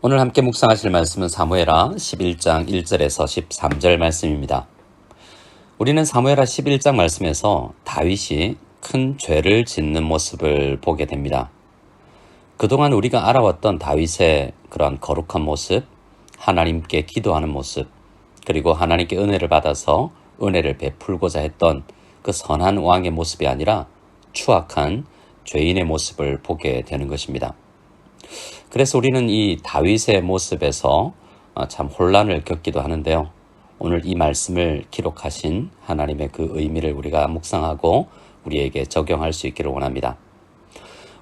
오늘 함께 묵상하실 말씀은 사무엘하 11장 1절에서 13절 말씀입니다. 우리는 사무엘하 11장 말씀에서 다윗이 큰 죄를 짓는 모습을 보게 됩니다. 그동안 우리가 알아왔던 다윗의 그런 거룩한 모습, 하나님께 기도하는 모습, 그리고 하나님께 은혜를 받아서 은혜를 베풀고자 했던 그 선한 왕의 모습이 아니라 추악한 죄인의 모습을 보게 되는 것입니다. 그래서 우리는 이 다윗의 모습에서 참 혼란을 겪기도 하는데요. 오늘 이 말씀을 기록하신 하나님의 그 의미를 우리가 묵상하고 우리에게 적용할 수 있기를 원합니다.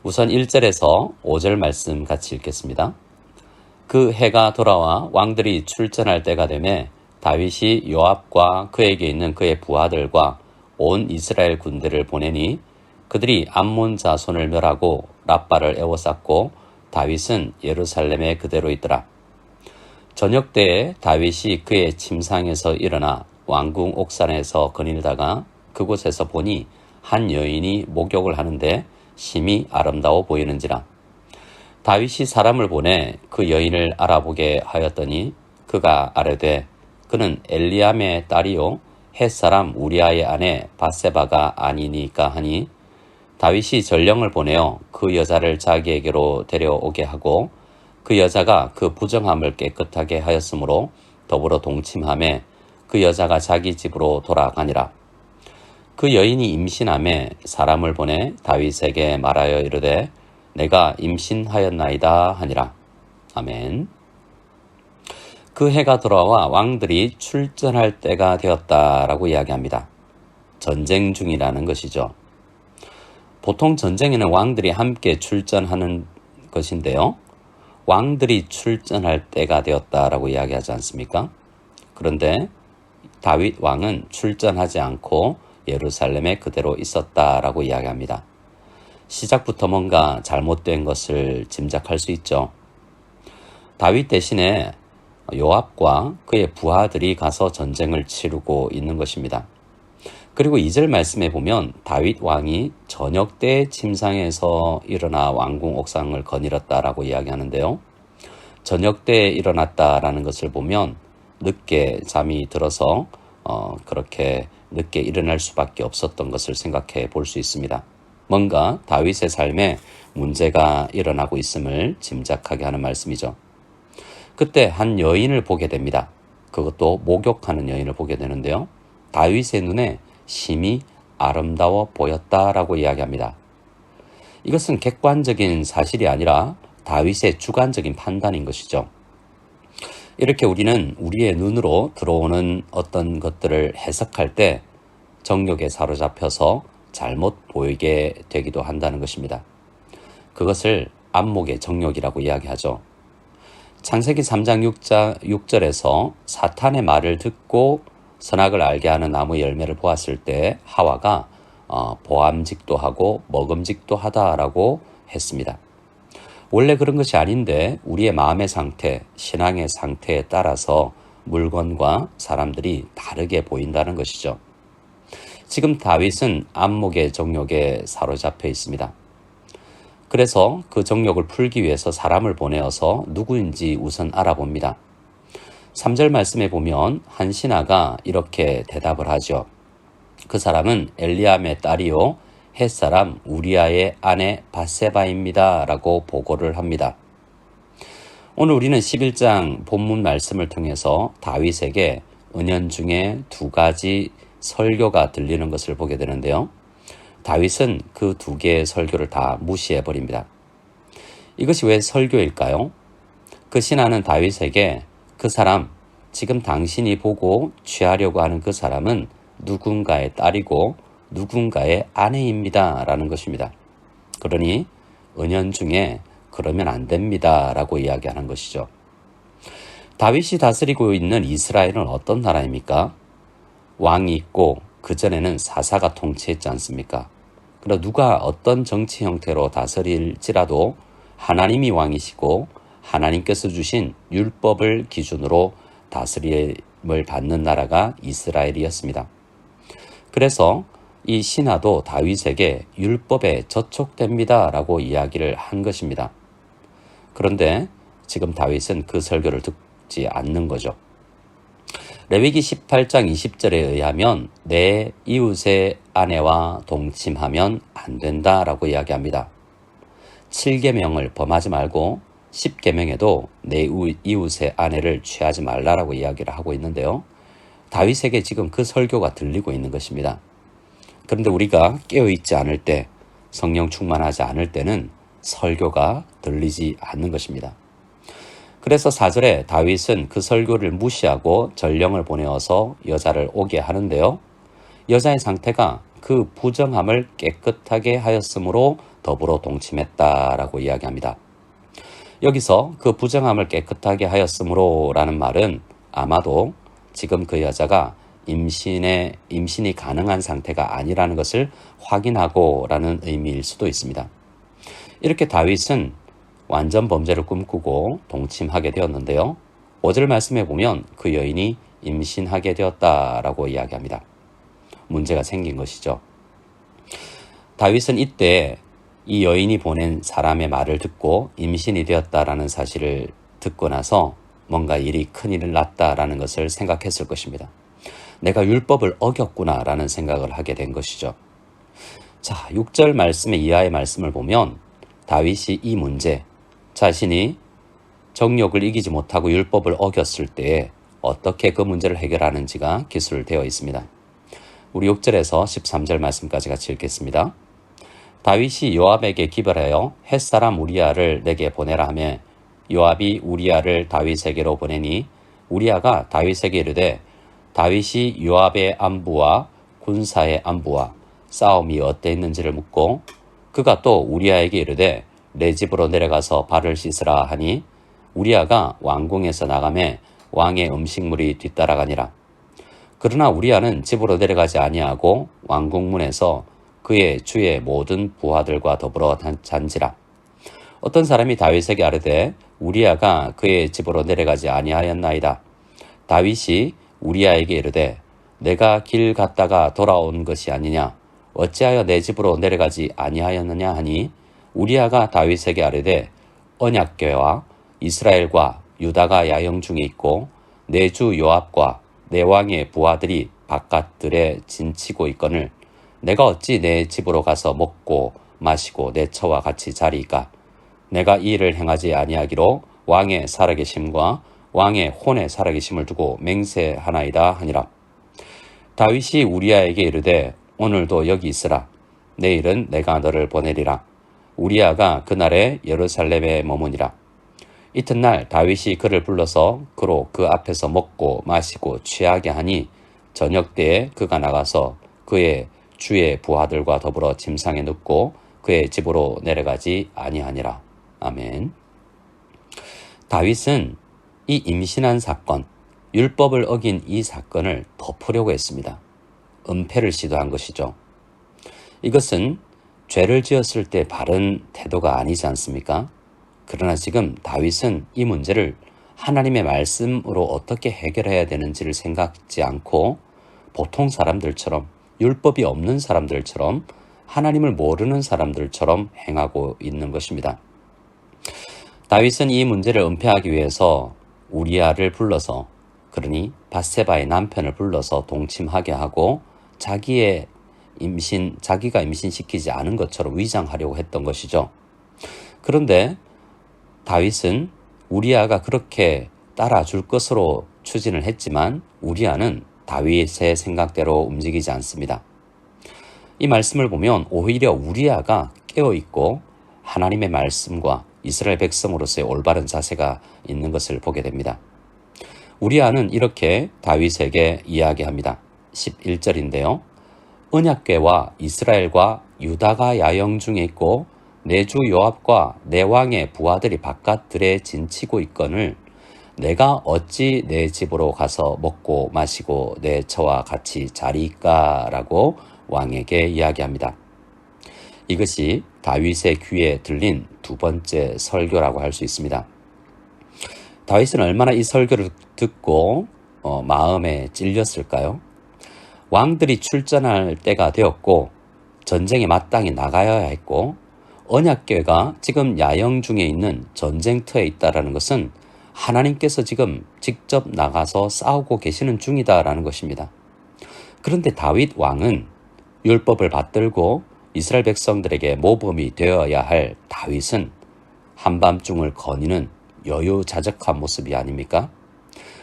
우선 1절에서 5절 말씀 같이 읽겠습니다. 그 해가 돌아와 왕들이 출전할 때가 되매 다윗이 요압과 그에게 있는 그의 부하들과 온 이스라엘 군대를 보내니 그들이 암몬 자손을 멸하고 랍바를 에워쌌고 다윗은 예루살렘에 그대로 있더라. 저녁 때에 다윗이 그의 침상에서 일어나 왕궁 옥산에서 거닐다가 그곳에서 보니 한 여인이 목욕을 하는데 심히 아름다워 보이는지라. 다윗이 사람을 보내 그 여인을 알아보게 하였더니 그가 아뢰되 그는 엘리암의 딸이요 햇사람 우리아의 아내 밧세바가 아니니까 하니 다윗이 전령을 보내어 그 여자를 자기에게로 데려오게 하고 그 여자가 그 부정함을 깨끗하게 하였으므로 더불어 동침하매 그 여자가 자기 집으로 돌아가니라. 그 여인이 임신하매 사람을 보내 다윗에게 말하여 이르되 내가 임신하였나이다 하니라. 아멘. 그 해가 돌아와 왕들이 출전할 때가 되었다라고 이야기합니다. 전쟁 중이라는 것이죠. 보통 전쟁에는 왕들이 함께 출전하는 것인데요. 왕들이 출전할 때가 되었다라고 이야기하지 않습니까? 그런데 다윗 왕은 출전하지 않고 예루살렘에 그대로 있었다라고 이야기합니다. 시작부터 뭔가 잘못된 것을 짐작할 수 있죠. 다윗 대신에 요압과 그의 부하들이 가서 전쟁을 치르고 있는 것입니다. 그리고 2절 말씀에 보면 다윗 왕이 저녁 때 침상에서 일어나 왕궁 옥상을 거닐었다라고 이야기하는데요. 저녁 때 일어났다라는 것을 보면 늦게 잠이 들어서 그렇게 늦게 일어날 수밖에 없었던 것을 생각해 볼 수 있습니다. 뭔가 다윗의 삶에 문제가 일어나고 있음을 짐작하게 하는 말씀이죠. 그때 한 여인을 보게 됩니다. 그것도 목욕하는 여인을 보게 되는데요. 다윗의 눈에 심히 아름다워 보였다라고 이야기합니다. 이것은 객관적인 사실이 아니라 다윗의 주관적인 판단인 것이죠. 이렇게 우리는 우리의 눈으로 들어오는 어떤 것들을 해석할 때 정욕에 사로잡혀서 잘못 보이게 되기도 한다는 것입니다. 그것을 안목의 정욕이라고 이야기하죠. 창세기 3장 6절에서 사탄의 말을 듣고 선악을 알게 하는 나무 열매를 보았을 때 하와가 보암직도 하고 먹음직도 하다라고 했습니다. 원래 그런 것이 아닌데 우리의 마음의 상태, 신앙의 상태에 따라서 물건과 사람들이 다르게 보인다는 것이죠. 지금 다윗은 안목의 정욕에 사로잡혀 있습니다. 그래서 그 정욕을 풀기 위해서 사람을 보내어서 누구인지 우선 알아봅니다. 3절 말씀에 보면 한 신하가 이렇게 대답을 하죠. 그 사람은 엘리암의 딸이요 햇사람 우리아의 아내 밧세바입니다 라고 보고를 합니다. 오늘 우리는 11장 본문 말씀을 통해서 다윗에게 은연중에 두 가지 설교가 들리는 것을 보게 되는데요. 다윗은 그 두 개의 설교를 다 무시해버립니다. 이것이 왜 설교일까요? 그 신하는 다윗에게 그 사람, 지금 당신이 보고 취하려고 하는 그 사람은 누군가의 딸이고 누군가의 아내입니다 라는 것입니다. 그러니 은연중에 그러면 안 됩니다 라고 이야기하는 것이죠. 다윗이 다스리고 있는 이스라엘은 어떤 나라입니까? 왕이 있고 그전에는 사사가 통치했지 않습니까? 그러나 누가 어떤 정치 형태로 다스릴지라도 하나님이 왕이시고 하나님께서 주신 율법을 기준으로 다스림을 받는 나라가 이스라엘이었습니다. 그래서 이 신하도 다윗에게 율법에 저촉됩니다 라고 이야기를 한 것입니다. 그런데 지금 다윗은 그 설교를 듣지 않는 거죠. 레위기 18장 20절에 의하면 내 이웃의 아내와 동침하면 안 된다라고 이야기합니다. 7계명을 범하지 말고 10계명에도 내 이웃의 아내를 취하지 말라라고 이야기를 하고 있는데요. 다윗에게 지금 그 설교가 들리고 있는 것입니다. 그런데 우리가 깨어있지 않을 때, 성령 충만하지 않을 때는 설교가 들리지 않는 것입니다. 그래서 4절에 다윗은 그 설교를 무시하고 전령을 보내어서 여자를 오게 하는데요. 여자의 상태가 그 부정함을 깨끗하게 하였으므로 더불어 동침했다라고 이야기합니다. 여기서 그 부정함을 깨끗하게 하였으므로 라는 말은 아마도 지금 그 여자가 임신이 가능한 상태가 아니라는 것을 확인하고 라는 의미일 수도 있습니다. 이렇게 다윗은 완전 범죄를 꿈꾸고 동침하게 되었는데요. 5절 말씀에 보면 그 여인이 임신하게 되었다라고 이야기합니다. 문제가 생긴 것이죠. 다윗은 이때 이 여인이 보낸 사람의 말을 듣고 임신이 되었다라는 사실을 듣고 나서 뭔가 큰일을 났다라는 것을 생각했을 것입니다. 내가 율법을 어겼구나라는 생각을 하게 된 것이죠. 자, 6절 말씀의 이하의 말씀을 보면 다윗이 이 문제, 자신이 정욕을 이기지 못하고 율법을 어겼을 때에 어떻게 그 문제를 해결하는지가 기술되어 있습니다. 우리 6절에서 13절 말씀까지 같이 읽겠습니다. 다윗이 요압에게 기별하여 햇사람 우리아를 내게 보내라 하며 요압이 우리아를 다윗에게로 보내니 우리아가 다윗에게 이르되 다윗이 요압의 안부와 군사의 안부와 싸움이 어땠는지를 묻고 그가 또 우리아에게 이르되 내 집으로 내려가서 발을 씻으라 하니 우리아가 왕궁에서 나가매 왕의 음식물이 뒤따라가니라. 그러나 우리아는 집으로 내려가지 아니하고 왕궁문에서 그의 주의 모든 부하들과 더불어 잔지라. 어떤 사람이 다윗에게 아뢰되 우리아가 그의 집으로 내려가지 아니하였나이다. 다윗이 우리아에게 이르되 내가 길 갔다가 돌아온 것이 아니냐 어찌하여 내 집으로 내려가지 아니하였느냐 하니 우리아가 다윗에게 아뢰되 언약궤와 이스라엘과 유다가 야영 중에 있고 내 주 요압과 내 왕의 부하들이 바깥들에 진치고 있거늘 내가 어찌 내 집으로 가서 먹고 마시고 내 처와 같이 자리이까. 내가 이 일을 행하지 아니하기로 왕의 살아계심과 왕의 혼의 살아계심을 두고 맹세하나이다 하니라. 다윗이 우리아에게 이르되 오늘도 여기 있으라. 내일은 내가 너를 보내리라. 우리아가 그날에 예루살렘에 머무니라. 이튿날 다윗이 그를 불러서 그로 그 앞에서 먹고 마시고 취하게 하니 저녁 때에 그가 나가서 그의 주의 부하들과 더불어 침상에 눕고 그의 집으로 내려가지 아니하니라. 아멘. 다윗은 이 임신한 사건, 율법을 어긴 이 사건을 덮으려고 했습니다. 은폐를 시도한 것이죠. 이것은 죄를 지었을 때 바른 태도가 아니지 않습니까? 그러나 지금 다윗은 이 문제를 하나님의 말씀으로 어떻게 해결해야 되는지를 생각지 않고 보통 사람들처럼 율법이 없는 사람들처럼 하나님을 모르는 사람들처럼 행하고 있는 것입니다. 다윗은 이 문제를 은폐하기 위해서 우리아를 불러서 그러니 밧세바의 남편을 불러서 동침하게 하고 자기가 임신시키지 않은 것처럼 위장하려고 했던 것이죠. 그런데 다윗은 우리아가 그렇게 따라줄 것으로 추진을 했지만 우리아는 다윗의 생각대로 움직이지 않습니다. 이 말씀을 보면 오히려 우리아가 깨어있고 하나님의 말씀과 이스라엘 백성으로서의 올바른 자세가 있는 것을 보게 됩니다. 우리아는 이렇게 다윗에게 이야기합니다. 11절인데요. 언약궤와 이스라엘과 유다가 야영 중에 있고 내 주 요압과 내 왕의 부하들이 바깥들에 진치고 있거늘 내가 어찌 내 집으로 가서 먹고 마시고 내 처와 같이 자리이까 라고 왕에게 이야기합니다. 이것이 다윗의 귀에 들린 두 번째 설교라고 할 수 있습니다. 다윗은 얼마나 이 설교를 듣고 마음에 찔렸을까요? 왕들이 출전할 때가 되었고 전쟁에 마땅히 나가야 했고 언약궤가 지금 야영 중에 있는 전쟁터에 있다라는 것은 하나님께서 지금 직접 나가서 싸우고 계시는 중이다라는 것입니다. 그런데 다윗 왕은 율법을 받들고 이스라엘 백성들에게 모범이 되어야 할 다윗은 한밤중을 거니는 여유자적한 모습이 아닙니까?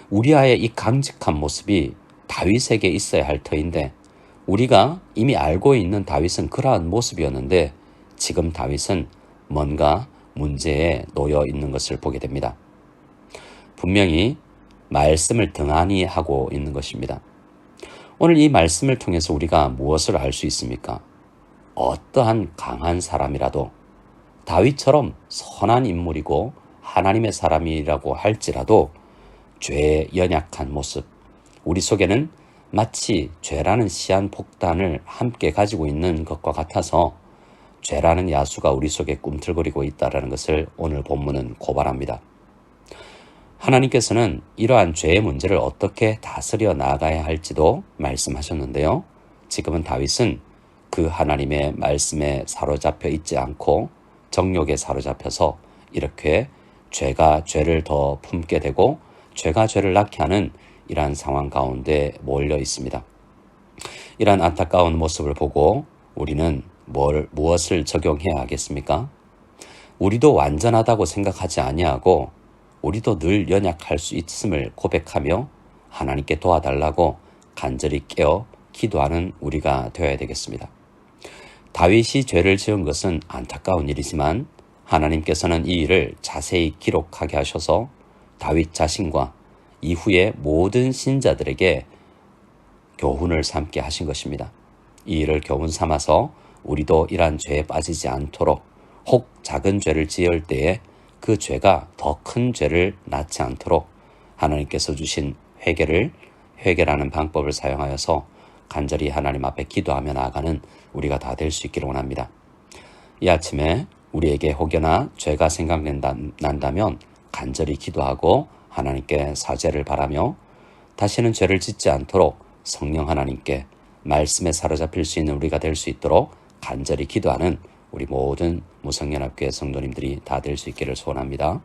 우리아의 이 강직한 모습이 다윗에게 있어야 할 터인데 우리가 이미 알고 있는 다윗은 그러한 모습이었는데 지금 다윗은 뭔가 문제에 놓여 있는 것을 보게 됩니다. 분명히 말씀을 등한히 하고 있는 것입니다. 오늘 이 말씀을 통해서 우리가 무엇을 알 수 있습니까? 어떠한 강한 사람이라도 다윗처럼 선한 인물이고 하나님의 사람이라고 할지라도 죄에 연약한 모습, 우리 속에는 마치 죄라는 시한폭탄을 함께 가지고 있는 것과 같아서 죄라는 야수가 우리 속에 꿈틀거리고 있다는 것을 오늘 본문은 고발합니다. 하나님께서는 이러한 죄의 문제를 어떻게 다스려 나가야 할지도 말씀하셨는데요. 지금은 다윗은 그 하나님의 말씀에 사로잡혀 있지 않고 정욕에 사로잡혀서 이렇게 죄가 죄를 더 품게 되고 죄가 죄를 낳게 하는 이러한 상황 가운데 몰려 있습니다. 이러한 안타까운 모습을 보고 우리는 무엇을 적용해야 하겠습니까? 우리도 완전하다고 생각하지 아니하고 우리도 늘 연약할 수 있음을 고백하며 하나님께 도와달라고 간절히 깨어 기도하는 우리가 되어야 되겠습니다. 다윗이 죄를 지은 것은 안타까운 일이지만 하나님께서는 이 일을 자세히 기록하게 하셔서 다윗 자신과 이후의 모든 신자들에게 교훈을 삼게 하신 것입니다. 이 일을 교훈 삼아서 우리도 이러한 죄에 빠지지 않도록 혹 작은 죄를 지을 때에 그 죄가 더 큰 죄를 낳지 않도록 하나님께서 주신 회개라는 방법을 사용하여서 간절히 하나님 앞에 기도하며 나아가는 우리가 다 될 수 있기를 원합니다. 이 아침에 우리에게 혹여나 죄가 생각난다면 간절히 기도하고 하나님께 사죄를 바라며 다시는 죄를 짓지 않도록 성령 하나님께 말씀에 사로잡힐 수 있는 우리가 될 수 있도록 간절히 기도하는 우리 모든 무성연합교회 성도님들이 다 될 수 있기를 소원합니다.